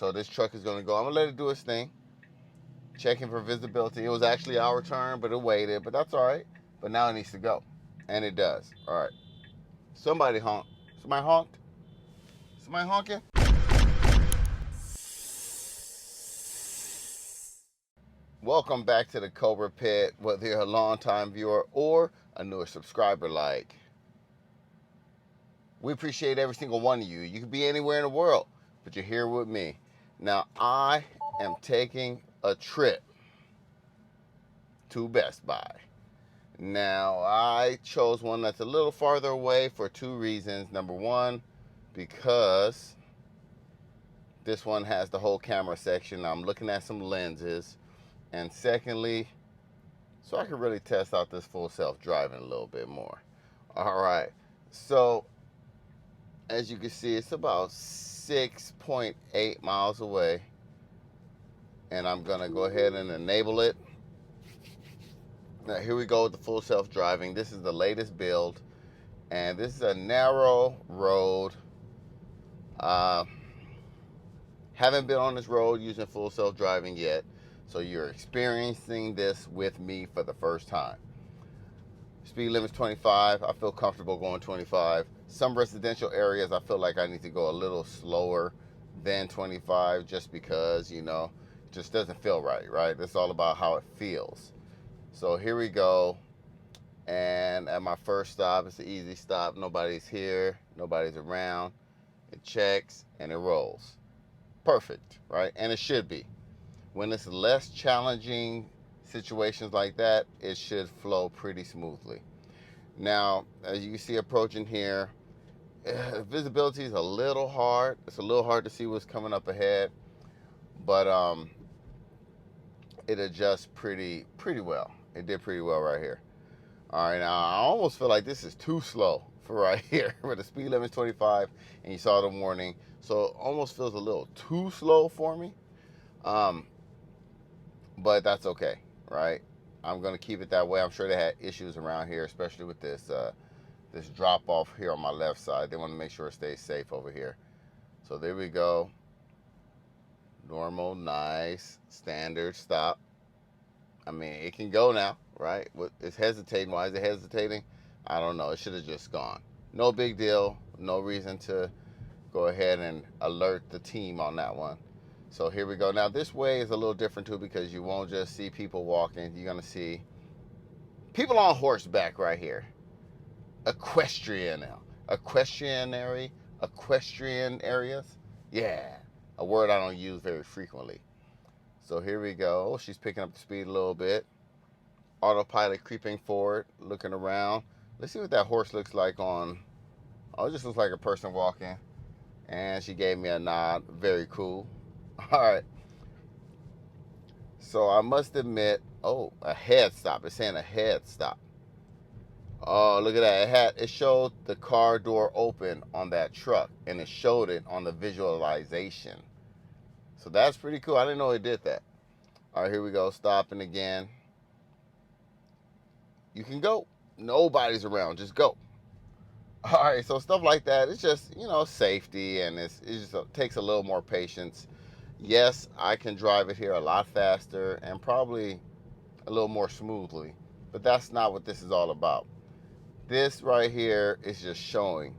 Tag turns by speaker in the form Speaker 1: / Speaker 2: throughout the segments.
Speaker 1: So this truck is gonna go. I'm gonna let it do its thing. Checking for visibility. It was actually our turn, but it waited. But that's all right. But now it needs to go, and it does. All right. Somebody honked. Somebody honked. Somebody honking. Welcome back to the Cobra Pit, whether you're a long-time viewer or a newer subscriber like. We appreciate every single one of you. You could be anywhere in the world, but you're here with me. Now, I am taking a trip to Best Buy. Now, I chose one that's a little farther away for two reasons. Number one, because this one has the whole camera section. I'm looking at some lenses. And secondly, so I can really test out this full self-driving a little bit more. All right. So, as you can see, it's about 6.8 miles away. And I'm going to go ahead and enable it. Now, here we go with the full self-driving. This is the latest build. And this is a narrow road. Haven't been on this road using full self-driving yet. So you're experiencing this with me for the first time. Speed limit's 25. I feel comfortable going 25. Some residential areas I feel like I need to go a little slower than 25 just because, you know, it just doesn't feel right, right? It's all about how it feels. So here we go. And at my first stop, it's an easy stop. Nobody's here. Nobody's around. It checks and it rolls. Perfect, right? And it should be. When it's less challenging situations like that, it should flow pretty smoothly. Now, as you can see approaching here, visibility is a little hard. It's a little hard to see what's coming up ahead, but it adjusts pretty well. It did pretty well right here. All right, now I almost feel like this is too slow for right here, where the speed limit is 25 and you saw the warning. So it almost feels a little too slow for me. But that's okay, right? I'm going to keep it that way. I'm sure they had issues around here, especially with this this drop off here on my left side. They want to make sure it stays safe over here. So there we go. Normal, nice, standard stop. I mean, it can go now, right? It's hesitating. Why is it hesitating? I don't know. It should have just gone. No big deal. No reason to go ahead and alert the team on that one. So here we go. Now this way is a little different too because you won't just see people walking. You're going to see people on horseback right here. Equestrian areas. Yeah, a word I don't use very frequently. So here we go. She's picking up the speed a little bit. Autopilot creeping forward, looking around. Let's see what that horse looks like on. Oh, it just looks like a person walking. And she gave me a nod. Very cool. All right. So I must admit, oh, a head stop. It's saying a head stop. Oh, look at that. It showed the car door open on that truck, and it showed it on the visualization. So that's pretty cool. I didn't know it did that. All right, here we go. Stopping again. You can go. Nobody's around. Just go. All right, so stuff like that. It's just, you know, safety, and it just takes a little more patience. Yes, I can drive it here a lot faster and probably a little more smoothly, but that's not what this is all about. This right here is just showing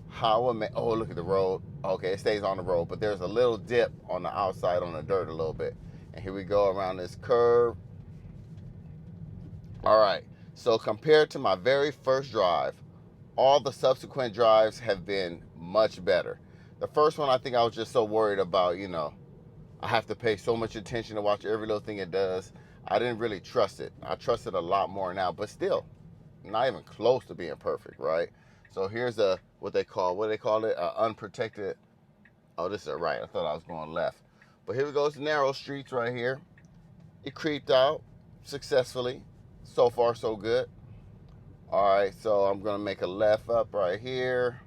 Speaker 1: how oh, look at the road. Okay, it stays on the road, but there's a little dip on the outside on the dirt a little bit. And here we go around this curve. All right, so compared to my very first drive, all the subsequent drives have been much better. The first one, I think I was just so worried about, you know, I have to pay so much attention to watch every little thing it does. I didn't really trust it. I trust it a lot more now, but still, not even close to being perfect, right? So here's what do they call it? Unprotected. Oh, this is a right. I thought I was going left. But here we go. It's narrow streets right here. It creeped out successfully. So far, so good. All right, so I'm going to make a left up right here.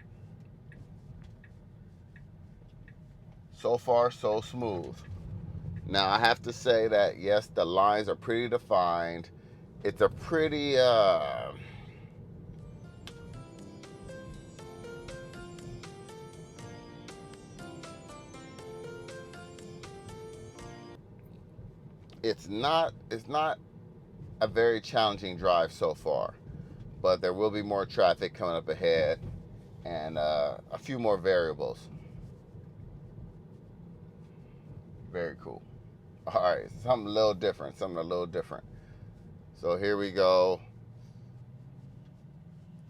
Speaker 1: So far, so smooth. Now, I have to say that, yes, the lines are pretty defined. It's a pretty, it's not a very challenging drive so far, but there will be more traffic coming up ahead and a few more variables. Very cool. All right, something a little different. Something a little different. So here we go.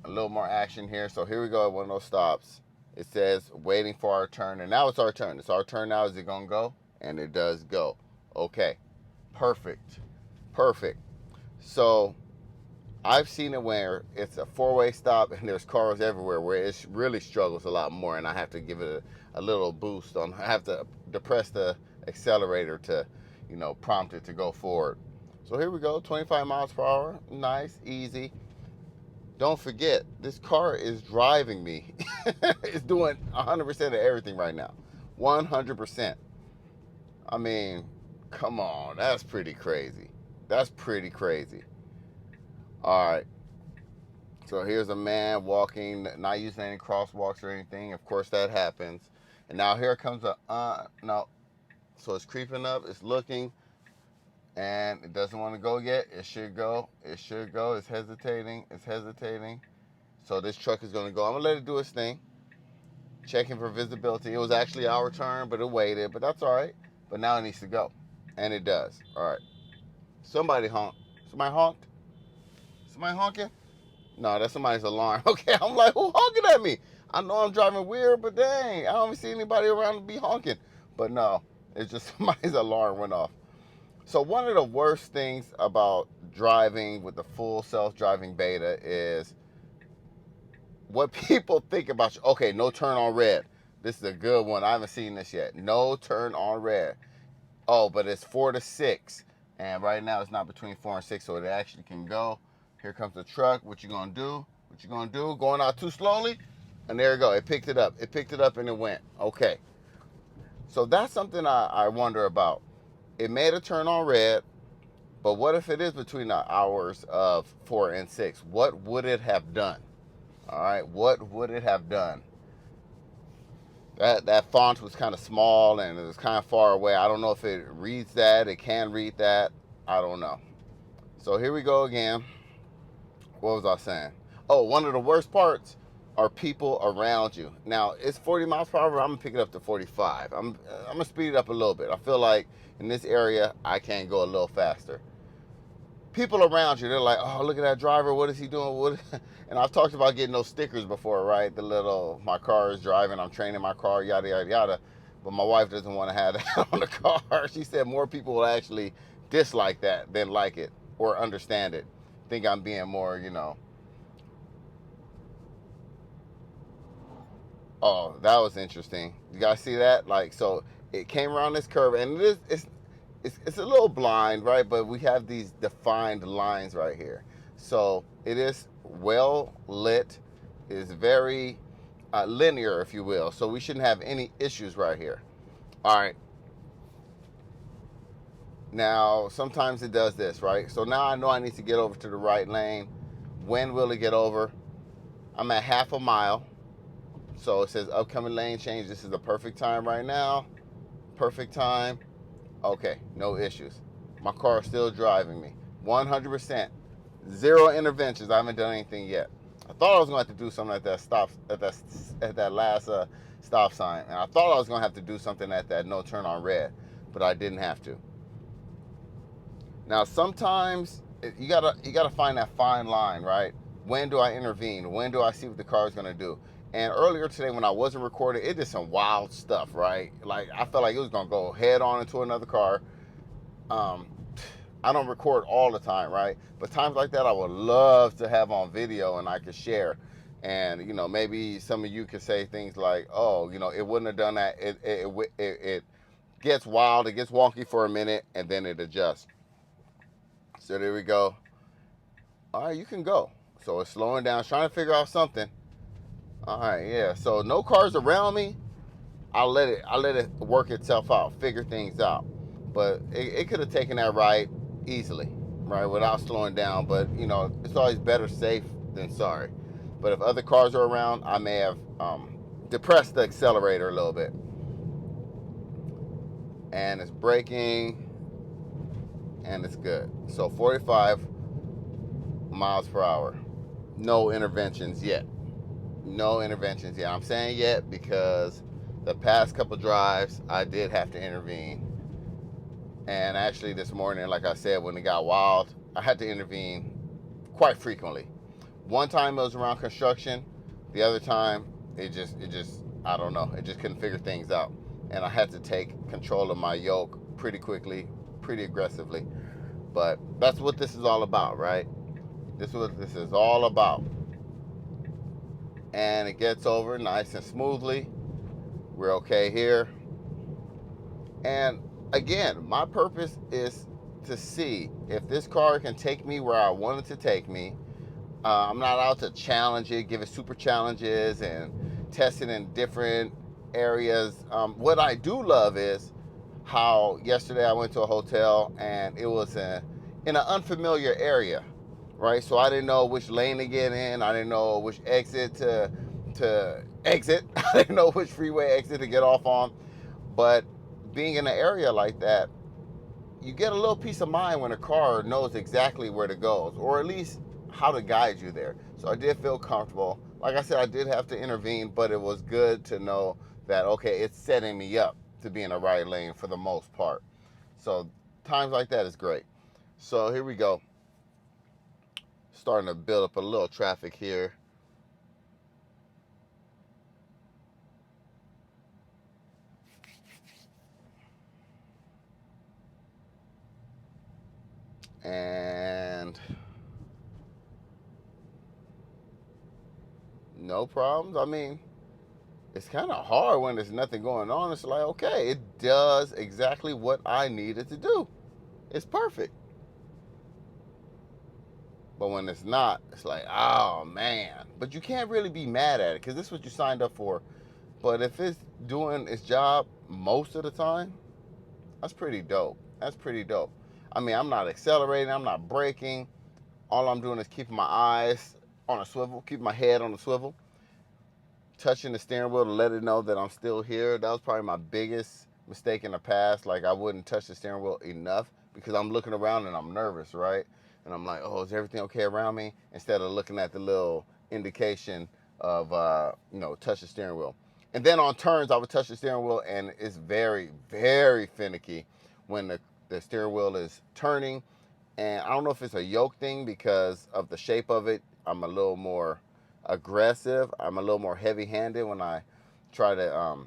Speaker 1: A little more action here. So here we go at one of those stops. It says waiting for our turn, and now it's our turn. It's our turn now. Is it gonna go? And it does go. Okay, perfect, perfect. So I've seen it where it's a four-way stop and there's cars everywhere where it really struggles a lot more, and I have to give it a little boost on. I have to depress the accelerator to, prompt it to go forward. So here we go, 25 miles per hour. Nice, easy. Don't forget, this car is driving me. It's doing 100% of everything right now. 100%. I mean, come on, that's pretty crazy. That's pretty crazy. All right. So here's a man walking, not using any crosswalks or anything. Of course, that happens. And now here comes no. So it's creeping up. It's looking, and it doesn't want to go yet. It should go. It should go. It's hesitating. It's hesitating. So this truck is going to go. I'm going to let it do its thing. Checking for visibility. It was actually our turn, but it waited. But that's all right. But now it needs to go. And it does. All right. Somebody honked. Somebody honked? Somebody honking? No, that's somebody's alarm. Okay, I'm like, who honking at me? I know I'm driving weird, but dang, I don't see anybody around to be honking. But no, it's just somebody's alarm went off. So one of the worst things about driving with the full self-driving beta is what people think about you. Okay, no turn on red. This is a good one. I haven't seen this yet. No turn on red. Oh, but it's 4 to 6. And right now it's not between 4 and 6, so it actually can go. Here comes the truck. What you gonna do? What you gonna do? Going out too slowly? And there you go. It picked it up. It picked it up and it went. Okay. So that's something I wonder about. It made a turn on red, but what if it is between the hours of 4 and 6? What would it have done? All right. What would it have done? That font was kind of small and it was kind of far away. I don't know if it reads that. It can read that. I don't know. So here we go again. What was I saying? Oh, one of the worst parts are people around you. Now, it's 40 miles per hour. I'm going to pick it up to 45. I'm going to speed it up a little bit. I feel like in this area, I can go a little faster. People around you, they're like, oh, look at that driver. What is he doing? And I've talked about getting those stickers before, right? The little, my car is driving, I'm training my car, yada, yada, yada. But my wife doesn't want to have that on the car. She said more people will actually dislike that than like it or understand it. Think I'm being more, Oh, that was interesting. You guys see that? Like, so it came around this curve, and it's a little blind, right? But we have these defined lines right here. So it is well lit. It is very linear, if you will. So we shouldn't have any issues right here. All right. Now, sometimes it does this, right? So now I know I need to get over to the right lane. When will it get over? I'm at half a mile. So it says upcoming lane change. This is the perfect time right now. Perfect time. Okay, no issues. My car is still driving me. 100%. Zero interventions. I haven't done anything yet. I thought I was going to have to do something at that stop at that last stop sign, and I thought I was going to have to do something at that no turn on red, but I didn't have to. Now sometimes you gotta find that fine line, right? When do I intervene? When do I see what the car is going to do? And earlier today when I wasn't recording, it did some wild stuff, right? Like I felt like it was going to go head on into another car. I don't record all the time, right? But times like that I would love to have on video and I could share. And, maybe some of you could say things like, oh, it wouldn't have done that. It gets wild, it gets wonky for a minute, and then it adjusts. So there we go. All right, you can go. So it's slowing down, it's trying to figure out something. All right, yeah. So no cars around me. I'll let it work itself out, figure things out. But it could have taken that ride easily, right, without slowing down. But it's always better safe than sorry. But if other cars are around, I may have depressed the accelerator a little bit. And it's braking. and it's good. So 45 miles per hour. No interventions yet. No interventions yet. I'm saying yet because the past couple drives I did have to intervene. And actually this morning, like I said, when it got wild, I had to intervene quite frequently. One time it was around construction. The other time it just I don't know. It just couldn't figure things out. And I had to take control of my yoke pretty quickly, pretty aggressively. But that's what this is all about, right? This is what this is all about. And it gets over nice and smoothly. We're okay here. And again, my purpose is to see if this car can take me where I want it to take me. I'm not out to challenge it, give it super challenges and test it in different areas. What I do love is how yesterday I went to a hotel and it was in an unfamiliar area, right? So I didn't know which lane to get in. I didn't know which exit to exit. I didn't know which freeway exit to get off on. But being in an area like that, you get a little peace of mind when a car knows exactly where to go, or at least how to guide you there. So I did feel comfortable. Like I said, I did have to intervene, but it was good to know that, okay, it's setting me up to be in the right lane for the most part. So times like that is great. So here we go. Starting to build up a little traffic here. And no problems. I mean, it's kind of hard when there's nothing going on. It's like, okay, it does exactly what I need it to do. It's perfect. But when it's not, it's like, oh man. But you can't really be mad at it because this is what you signed up for. But if it's doing its job most of the time, that's pretty dope. That's pretty dope. I mean, I'm not accelerating, I'm not braking. All I'm doing is keeping my eyes on a swivel, keeping my head on a swivel, touching the steering wheel to let it know that I'm still here. That was probably my biggest mistake in the past. Like, I wouldn't touch the steering wheel enough because I'm looking around and I'm nervous, right? And I'm like, oh, is everything okay around me? Instead of looking at the little indication of, touch the steering wheel. And then on turns, I would touch the steering wheel, and it's very, very finicky when the steering wheel is turning. And I don't know if it's a yoke thing because of the shape of it. I'm a little more aggressive. I'm a little more heavy-handed when I try to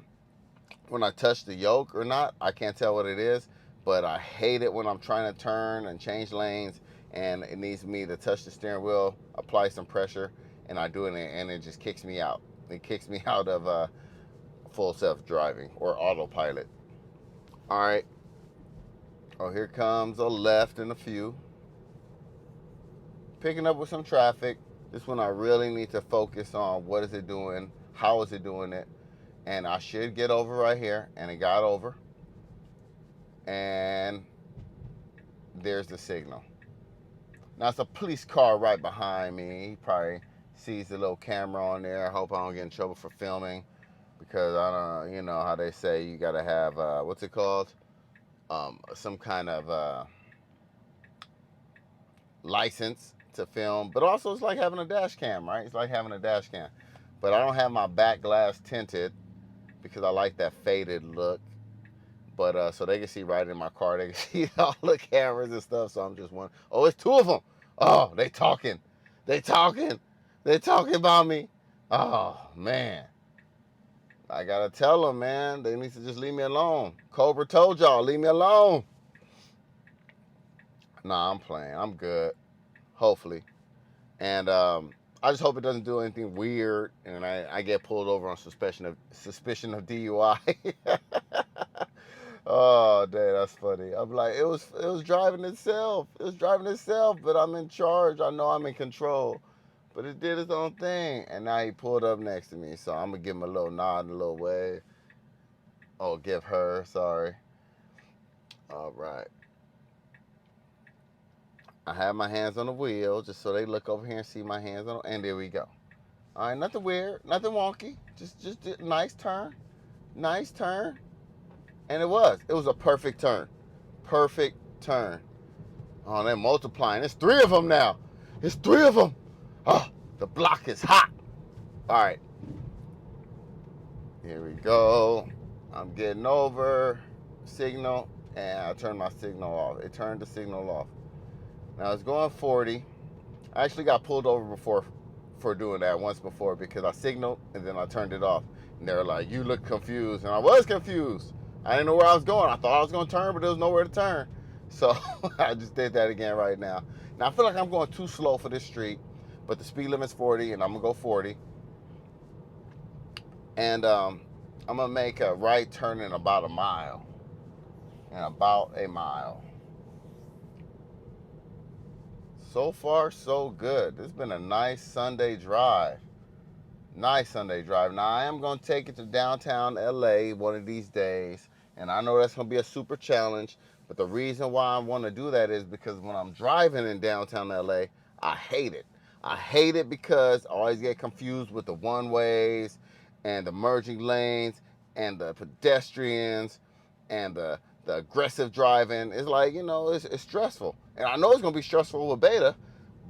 Speaker 1: when I touch the yoke or not. I can't tell what it is, but I hate it when I'm trying to turn and change lanes and it needs me to touch the steering wheel, apply some pressure, and I do it, and it just kicks me out. It kicks me out of full self-driving or autopilot. All right. Oh, here comes a left and a few. Picking up with some traffic. This one I really need to focus on. What is it doing? How is it doing it? And I should get over right here. And it got over. And there's the signal. Now it's a police car right behind me. He probably sees the little camera on there. I hope I don't get in trouble for filming. Because I don't, you know how they say you got to have, what's it called? Some kind of license to film, but also it's like having a dash cam, right? It's like having a dash cam. But I don't have my back glass tinted because I like that faded look. But so they can see right in my car. They can see all the cameras and stuff. So I'm just wondering, oh, it's two of them. Oh, they talking. They talking. They talking about me. Oh, man. I got to tell them, man. They need to just leave me alone. Cobra told y'all, leave me alone. Nah, I'm playing. I'm good. Hopefully. And I just hope it doesn't do anything weird and I get pulled over on suspicion of DUI. Oh, dang, that's funny. I'm like, it was driving itself. It was driving itself, but I'm in charge. I know I'm in control. But it did its own thing. And now he pulled up next to me. So I'm going to give him a little nod and a little wave. Oh, give her. Sorry. All right. I have my hands on the wheel just so they look over here and see my hands on. And there we go. All right, nothing weird, nothing wonky. Just a nice turn. Nice turn. And it was a perfect turn. Perfect turn. Oh, they're multiplying. It's 3 of them now. It's 3 of them. Oh, the block is hot. All right. Here we go. I'm getting over signal, and I turned my signal off. It turned the signal off. Now it's going 40. I actually got pulled over before for doing that once before because I signaled and then I turned it off. And they were like, "You look confused," and I was confused. I didn't know where I was going. I thought I was going to turn, but there was nowhere to turn. So I just did that again right now. Now I feel like I'm going too slow for this street, but the speed limit's 40, and I'm gonna go 40. And I'm gonna make a right turn in about a mile. In about a mile. So far, so good. This has been a nice Sunday drive. Nice Sunday drive. Now, I am going to take it to downtown LA one of these days. And I know that's going to be a super challenge. But the reason why I want to do that is because when I'm driving in downtown LA, I hate it. I hate it because I always get confused with the one-ways and the merging lanes and the pedestrians and the aggressive driving. It's like, it's stressful. And I know it's going to be stressful with beta.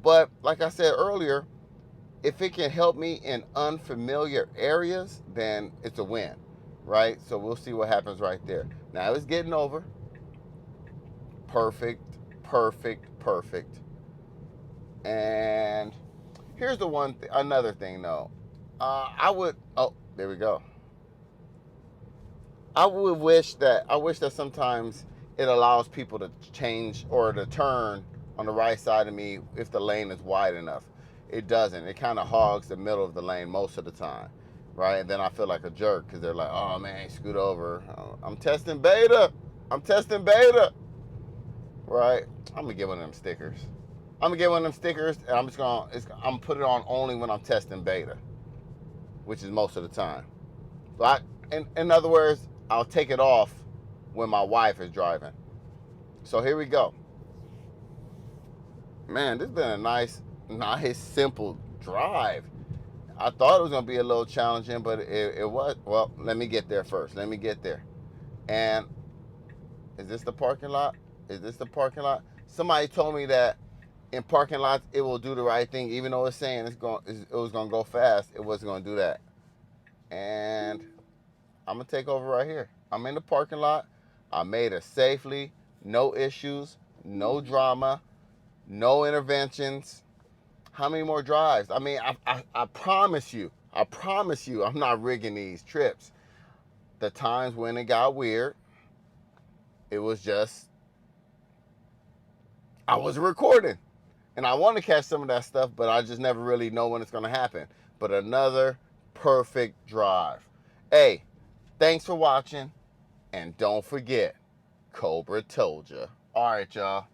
Speaker 1: But like I said earlier, if it can help me in unfamiliar areas, then it's a win, right? So we'll see what happens right there. Now it's getting over. Perfect, perfect, perfect. And here's the another thing though. There we go. I wish that sometimes it allows people to change or to turn on the right side of me if the lane is wide enough. It doesn't. It kind of hogs the middle of the lane most of the time, right? And then I feel like a jerk because they're like, "Oh man, scoot over." I'm testing beta. I'm testing beta, right? I'm gonna get one of them stickers. I'm gonna get one of them stickers, and I'm gonna put it on only when I'm testing beta, which is most of the time. So in other words, I'll take it off when my wife is driving. So here we go. Man, this has been a nice, simple drive. I thought it was going to be a little challenging, but it was. Well, let me get there first. Let me get there. And is this the parking lot? Is this the parking lot? Somebody told me that in parking lots, it will do the right thing. Even though it's saying it was going to go fast, it wasn't going to do that. And I'm going to take over right here. I'm in the parking lot. I made it safely. No issues. No drama. No interventions. How many more drives? I mean, I promise you, I'm not rigging these trips. The times when it got weird, it was just, I wasn't recording. And I want to catch some of that stuff, but I just never really know when it's going to happen. But another perfect drive. Hey, thanks for watching. And don't forget, Cobra told ya. All right, y'all.